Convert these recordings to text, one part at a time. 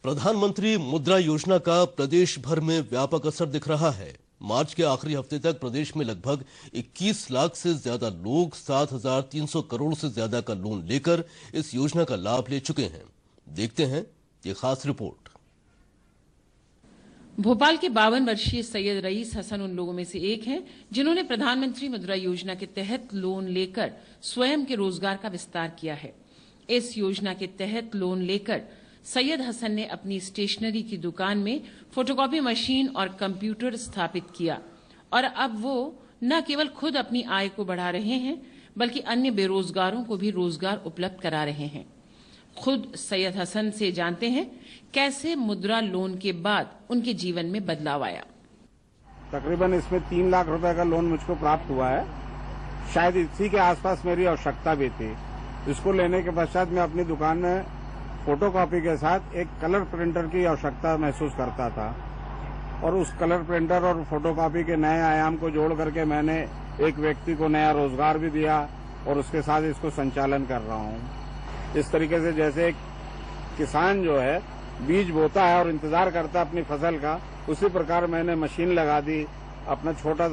प्रधानमंत्री मुद्रा योजना का प्रदेश भर में व्यापक असर दिख रहा है। मार्च के आखिरी हफ्ते तक प्रदेश में लगभग 21 लाख से ज्यादा लोग 7,300 करोड़ से ज्यादा का लोन लेकर इस योजना का लाभ ले चुके हैं। देखते हैं ये खास रिपोर्ट। भोपाल के 52 वर्षीय सैयद रईस हसन उन लोगों में से एक हैं जिन्होंने प्रधानमंत्री मुद्रा योजना के तहत लोन लेकर स्वयं के रोजगार का विस्तार किया है। इस योजना के तहत लोन लेकर सैयद हसन ने अपनी स्टेशनरी की दुकान में फोटोकॉपी मशीन और कंप्यूटर स्थापित किया और अब वो न केवल खुद अपनी आय को बढ़ा रहे हैं बल्कि अन्य बेरोजगारों को भी रोजगार उपलब्ध करा रहे हैं। खुद सैयद हसन से जानते हैं कैसे मुद्रा लोन के बाद उनके जीवन में बदलाव आया। तकरीबन इसमें 3 लाख रुपए का लोन मुझको प्राप्त हुआ है। शायद इसी के आसपास मेरी आवश्यकता भी थी। इसको लेने के पश्चात मैं अपनी दुकान में फोटोकॉपी के साथ एक कलर प्रिंटर की आवश्यकता महसूस करता था और उस कलर प्रिंटर और फोटोकॉपी के नए आयाम को जोड़ करके मैंने एक व्यक्ति को नया रोजगार भी दिया और उसके साथ इसको संचालन कर रहा हूँ। इस तरीके से जैसे एक किसान जो है बीज बोता है और इंतजार करता है अपनी फसल का, उसी प्रकार मैंने मशीन लगा दी, अपना छोटा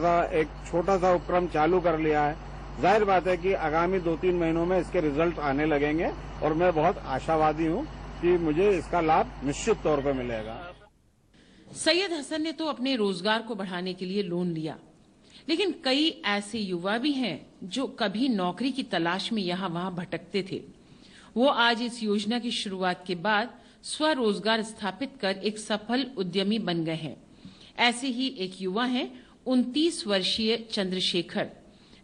सा उपक्रम चालू कर लिया है। जाहिर बात है कि आगामी 2-3 महीनों में इसके रिजल्ट आने लगेंगे और मैं बहुत आशावादी हूं कि मुझे इसका लाभ निश्चित तौर पर मिलेगा। सैयद हसन ने तो अपने रोजगार को बढ़ाने के लिए लोन लिया, लेकिन कई ऐसे युवा भी हैं जो कभी नौकरी की तलाश में यहाँ वहाँ भटकते थे। वो आज इस योजना की शुरुआत के बाद स्वरोजगार स्थापित कर एक सफल उद्यमी बन गए हैं। ऐसे ही एक युवा हैं 29 वर्षीय चंद्रशेखर,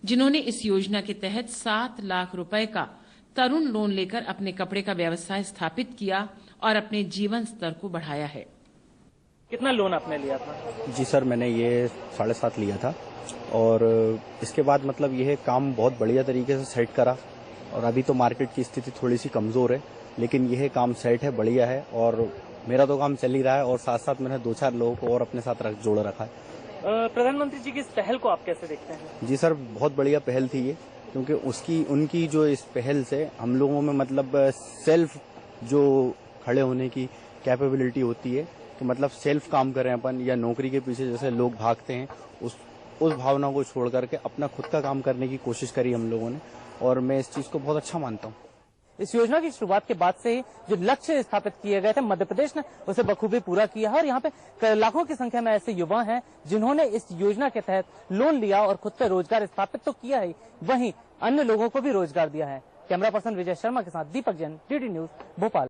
जिन्होंने इस योजना के तहत 7 लाख रुपए का तरुण लोन लेकर अपने कपड़े का व्यवसाय स्थापित किया और अपने जीवन स्तर को बढ़ाया है। कितना लोन आपने लिया था? जी सर, मैंने ये 7.5 लिया था और इसके बाद मतलब यह काम बहुत बढ़िया तरीके से सेट करा और अभी तो मार्केट की स्थिति थोड़ी सी कमजोर है, लेकिन यह काम सेट है, बढ़िया है और मेरा तो काम चल ही रहा है और साथ साथ मैंने 2-4 लोगों को और अपने साथ जोड़ रखा है। प्रधानमंत्री जी की इस पहल को आप कैसे देखते हैं? जी सर, बहुत बढ़िया पहल थी ये, क्योंकि उनकी जो इस पहल से हम लोगों में मतलब सेल्फ जो खड़े होने की कैपेबिलिटी होती है कि मतलब सेल्फ काम करें अपन, या नौकरी के पीछे जैसे लोग भागते हैं, उस भावना को छोड़ करके अपना खुद का काम करने की कोशिश करी हम लोगों ने और मैं इस चीज को बहुत अच्छा मानता हूँ। इस योजना की शुरुआत के बाद से ही जो लक्ष्य स्थापित किए गए थे मध्य प्रदेश ने उसे बखूबी पूरा किया है और यहाँ पे लाखों की संख्या में ऐसे युवा हैं जिन्होंने इस योजना के तहत लोन लिया और खुद पे रोजगार स्थापित तो किया है, वहीं अन्य लोगों को भी रोजगार दिया है। कैमरा पर्सन विजय शर्मा के साथ दीपक जैन, DD न्यूज, भोपाल।